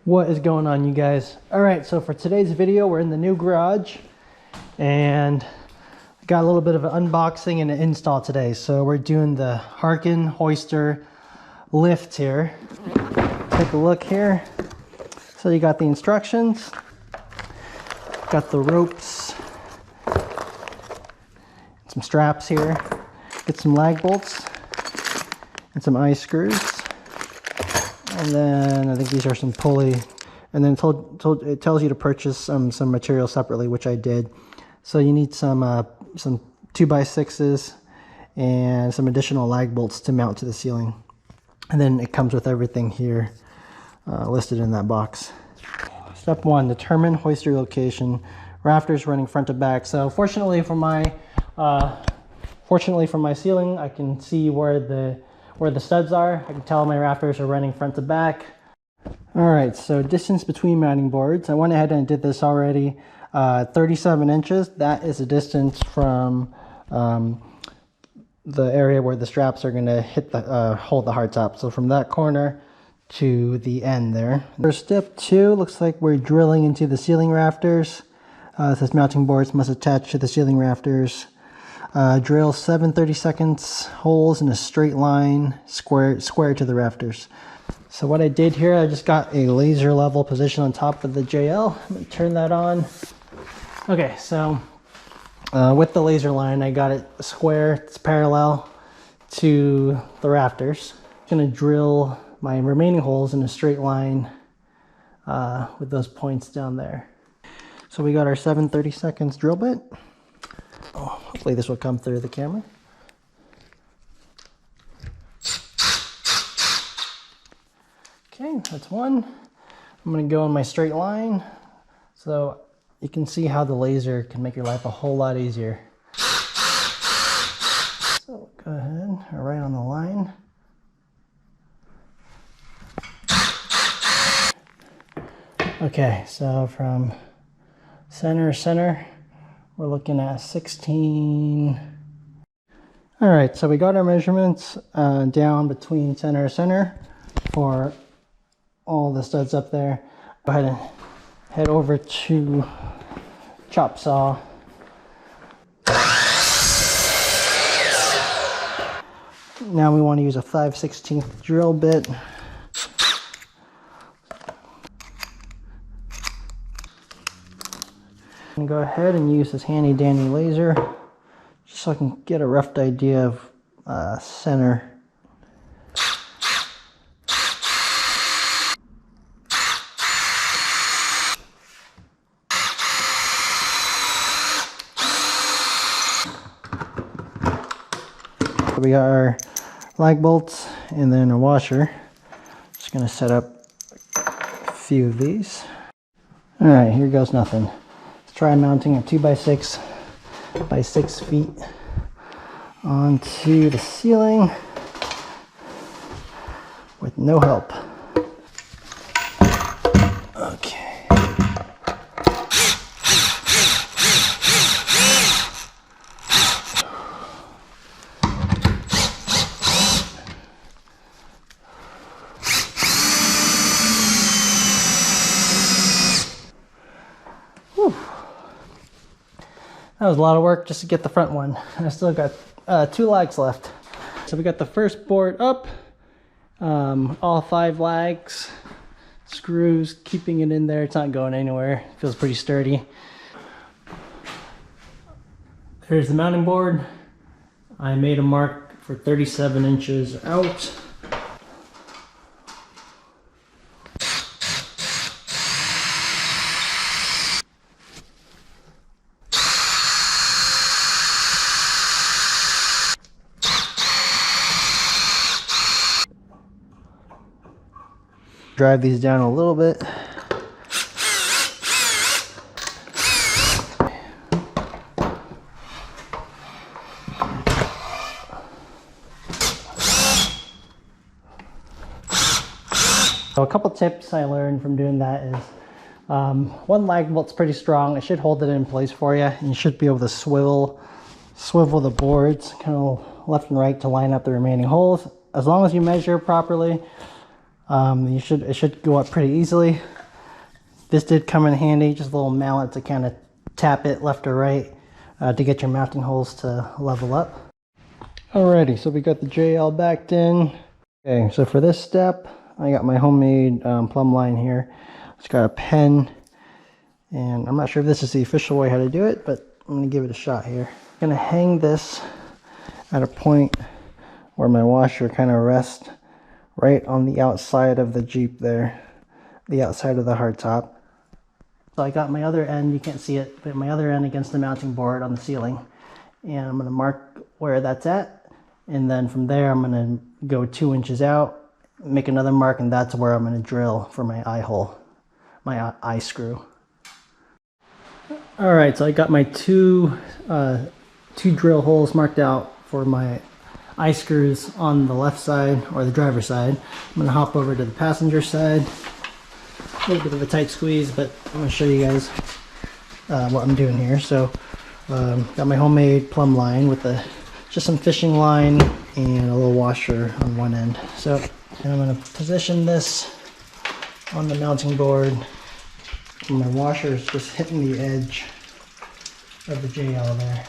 What is going on, you guys? All right, so for today's video, we're in the new garage and I got a little bit of an unboxing and an install today. So we're doing the Harken Hoister lift here. Take a look here. So you got the instructions, got the ropes, some straps here, get some lag bolts and some eye screws. And then I think these are some pulley, and then it tells you to purchase some material separately, which I did. So you need some 2x6s and some additional lag bolts to mount to the ceiling. And then it comes with everything here listed in that box. Step 1, determine hoister location. Rafters running front to back. So fortunately for my ceiling, I can see where the studs are. I can tell my rafters are running front to back. All right, so distance between mounting boards. I went ahead and did this already. 37 inches, that is the distance from the area where the straps are gonna hit the hold the hardtop. So from that corner to the end there. For step 2, looks like we're drilling into the ceiling rafters. It says mounting boards must attach to the ceiling rafters. Drill 7 30-second holes in a straight line, square to the rafters. So what I did here, I just got a laser level position on top of the JL. Let me turn that on. Okay, so with the laser line, I got it square. It's parallel to the rafters. I'm gonna drill my remaining holes in a straight line with those points down there. So we got our 7 30-second drill bit. Oh, hopefully this will come through the camera. Okay, that's one. I'm going to go on my straight line so you can see how the laser can make your life a whole lot easier. So go ahead, right on the line. Okay, so from center to center, we're looking at 16. All right, so we got our measurements down between center to center for all the studs up there. Go ahead and head over to chop saw. Now we want to use a 5/16 drill bit. And go ahead and use this handy dandy laser just so I can get a rough idea of center. So we got our lag bolts and then a washer. Just gonna set up a few of these. All right, here goes nothing. Try mounting a 2x6 by 6 feet onto the ceiling with no help. Okay. That was a lot of work just to get the front one. I still got 2 lags left. So we got the first board up, all 5 lags, screws, keeping it in there. It's not going anywhere. It feels pretty sturdy. There's the mounting board. I made a mark for 37 inches out. Drive these down a little bit. So a couple tips I learned from doing that is one lag bolt's pretty strong. It should hold it in place for you, and you should be able to swivel the boards kind of left and right to line up the remaining holes. As long as you measure properly, it should go up pretty easily. This did come in handy, just a little mallet to kind of tap it left or right to get your mounting holes to level up. Alrighty, so we got the JL backed in. Okay, so for this step, I got my homemade plumb line here. It's got a pen, and I'm not sure if this is the official way how to do it, but I'm going to give it a shot here. I'm going to hang this at a point where my washer kind of rests right on the outside of the Jeep there, the outside of the hardtop. So I got my other end, you can't see it, but my other end against the mounting board on the ceiling. And I'm going to mark where that's at. And then from there, I'm going to go 2 inches out, make another mark, and that's where I'm going to drill for my eye hole, my eye screw. All right, so I got my two drill holes marked out for my eye screws on the left side, or the driver's side. I'm going to hop over to the passenger side. A little bit of a tight squeeze, but I'm going to show you guys what I'm doing here. So got my homemade plumb line with just some fishing line and a little washer on one end. So I'm going to position this on the mounting board. And my washer is just hitting the edge of the JL there.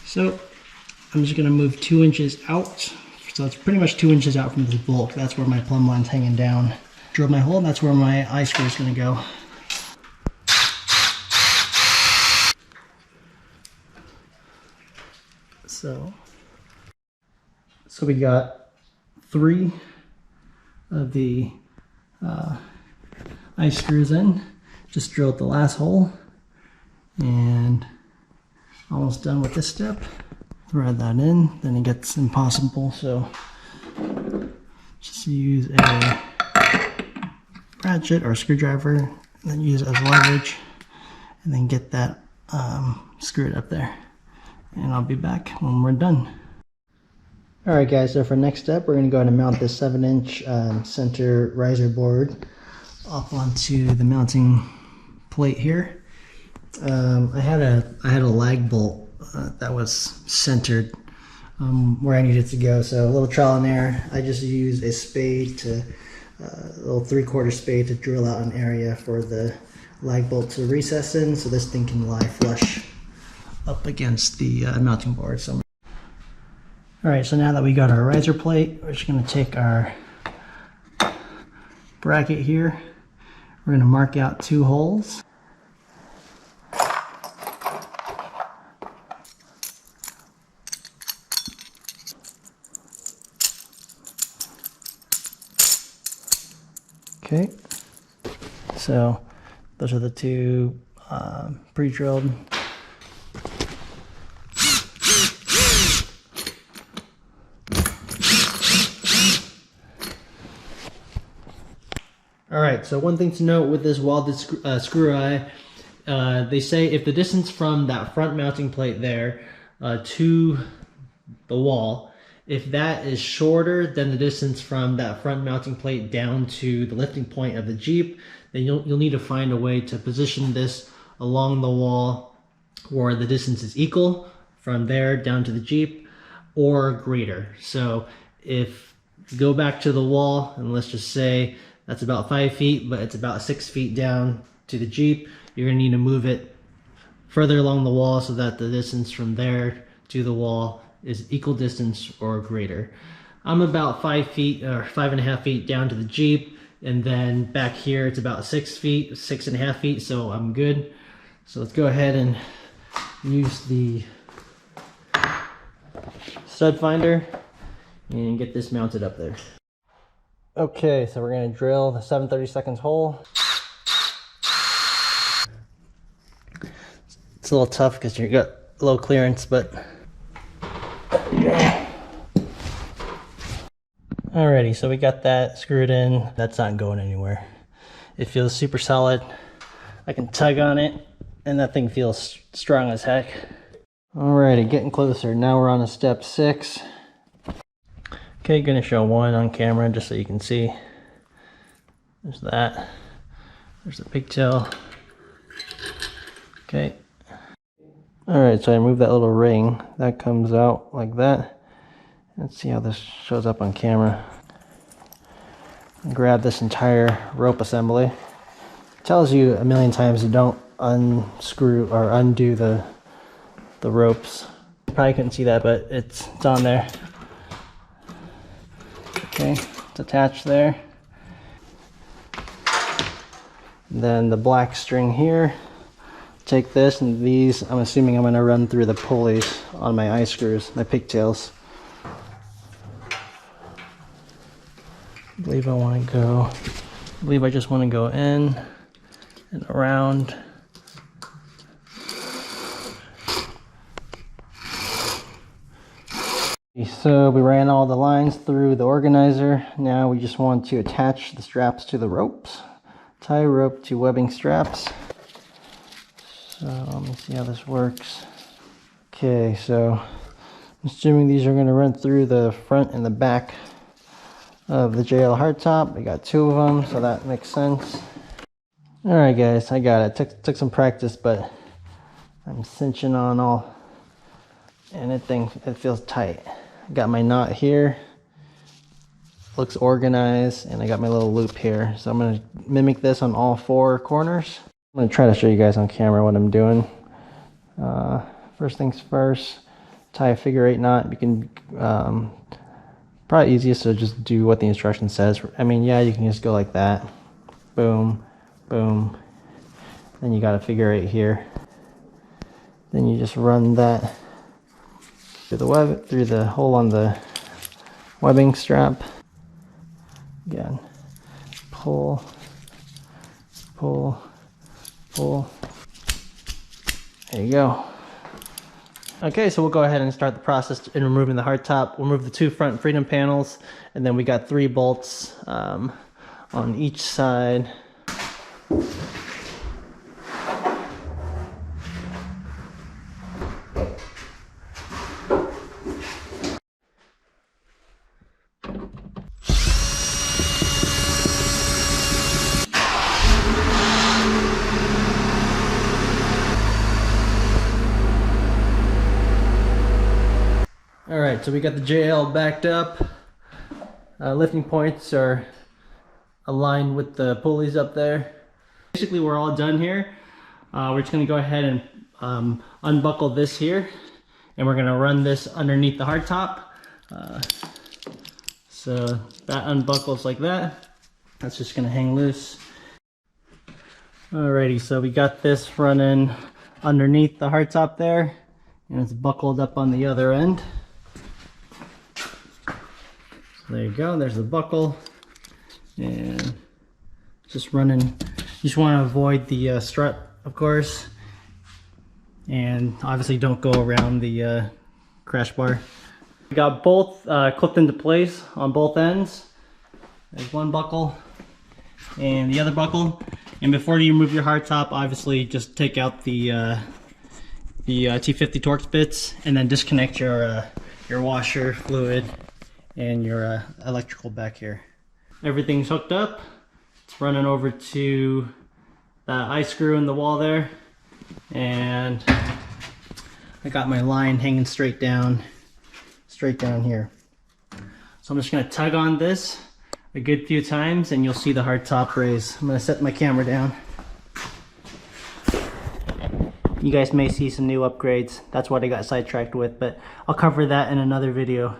So I'm just going to move 2 inches out. So it's pretty much 2 inches out from this bolt. That's where my plumb line's hanging down. Drill my hole, and that's where my eye screw is going to go. So we got 3 of the eye screws in. Just drilled the last hole, and almost done with this step. Thread that in, then it gets impossible. So just use a ratchet or a screwdriver, and then use it as leverage, and then get that screwed up there. And I'll be back when we're done. Alright guys, so for next step, we're going to go ahead and mount this 7-inch center riser board up onto the mounting plate here. I had a lag bolt that was centered where I needed to go, so a little trial and error. I just used a spade to a little 3/4 spade to drill out an area for the lag bolt to recess in, so this thing can lie flush up against the mounting board. So, alright, so now that we got our riser plate, we're just going to take our bracket here. We're going to mark out 2 holes. Okay, so those are the 2 pre-drilled. Alright, so one thing to note with this welded screw eye, they say if the distance from that front mounting plate there to the wall, if that is shorter than the distance from that front mounting plate down to the lifting point of the Jeep, then you'll need to find a way to position this along the wall where the distance is equal from there down to the Jeep or greater. So if you go back to the wall, and let's just say that's about 5 feet, but it's about 6 feet down to the Jeep, you're going to need to move it further along the wall so that the distance from there to the wall is equal distance or greater. I'm about 5 feet or 5.5 feet down to the Jeep, and then back here it's about 6 feet, 6.5 feet, so I'm good. So let's go ahead and use the stud finder and get this mounted up there. Okay, so we're going to drill the 7/32 hole. It's a little tough because you got low clearance, but alrighty, so we got that screwed in. That's not going anywhere. It feels super solid. I can tug on it, and that thing feels strong as heck. Alrighty, getting closer. Now we're on to step 6. Okay, gonna show 1 on camera just so you can see. There's that. There's the pigtail. Okay. Alright, so I removed that little ring. That comes out like that. Let's see how this shows up on camera. Grab this entire rope assembly. tells you a million times to don't unscrew or undo the ropes. You probably couldn't see that, but it's on there. Okay, it's attached there. And then the black string here. Take this, and these I'm assuming I'm going to run through the pulleys on my eye screws, my pigtails. I believe I just want to go in and around. So we ran all the lines through the organizer. Now we just want to attach the straps to the ropes. Tie rope to webbing straps. So let me see how this works. Okay, so I'm assuming these are going to run through the front and the back of the JL hardtop. We got 2 of them, so that makes sense. Alright guys, I got it. Took some practice, but I'm cinching on all, and it feels tight. I got my knot here. Looks organized, and I got my little loop here. So I'm going to mimic this on all 4 corners. I'm going to try to show you guys on camera what I'm doing. First things first, tie a figure 8 knot. You can, probably easiest to just do what the instruction says. I mean, yeah, you can just go like that. Boom, boom. Then you got a figure 8 here. Then you just run that through the hole on the webbing strap. Again, pull, pull, pull. There you go. Okay, so we'll go ahead and start the process in removing the hardtop. We'll remove the 2 front freedom panels, and then we got 3 bolts on each side. Alright, so we got the JL backed up. Lifting points are aligned with the pulleys up there. Basically, we're all done here. We're just going to go ahead and unbuckle this here, and we're going to run this underneath the hardtop. So that unbuckles like that. That's just going to hang loose. Alrighty, so we got this running underneath the hardtop there, and it's buckled up on the other end. There you go, there's the buckle, and just running. You just want to avoid the strut, of course, and obviously don't go around the crash bar. We got both clipped into place on both ends. There's one buckle and the other buckle. And before you remove your hardtop, obviously just take out the T50 Torx bits, and then disconnect your washer fluid and your electrical back here. Everything's hooked up. It's running over to that eye screw in the wall there, and I got my line hanging straight down here. So I'm just going to tug on this a good few times, and you'll see the hardtop raise. I'm going to set my camera down. You guys may see some new upgrades. That's what I got sidetracked with, but I'll cover that in another video.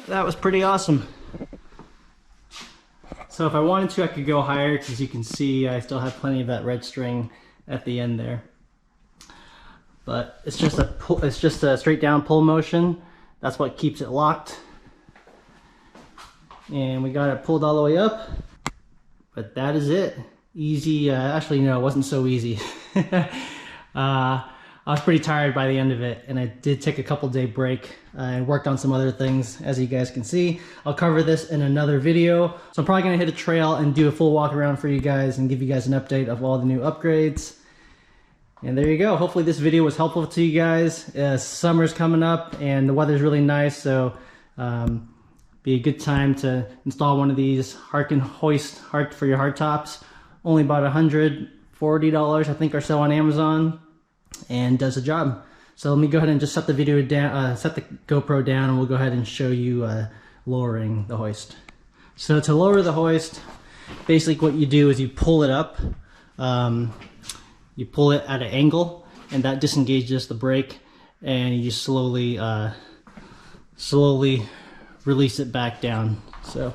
That was pretty awesome. So if I wanted to, I could go higher, because you can see I still have plenty of that red string at the end there. But it's just a straight down pull motion. That's what keeps it locked. And we got it pulled all the way up. But that is it. Easy. Actually, no, it wasn't so easy. I I was pretty tired by the end of it, and I did take a couple day break and worked on some other things, as you guys can see. I'll cover this in another video. So I'm probably gonna hit a trail and do a full walk around for you guys and give you guys an update of all the new upgrades. And there you go. Hopefully this video was helpful to you guys. Summer's coming up and the weather's really nice, so be a good time to install one of these Harken Hoist for your hardtops. Only about $140 I think or so on Amazon, and does the job. So let me go ahead and just set the video down, set the GoPro down, and we'll go ahead and show you lowering the hoist. So to lower the hoist, basically what you do is you pull it up. You pull it at an angle, and that disengages the brake, and you slowly release it back down. So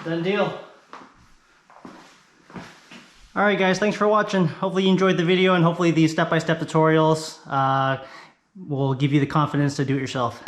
done deal. Alright guys, thanks for watching. Hopefully you enjoyed the video, and hopefully these step-by-step tutorials will give you the confidence to do it yourself.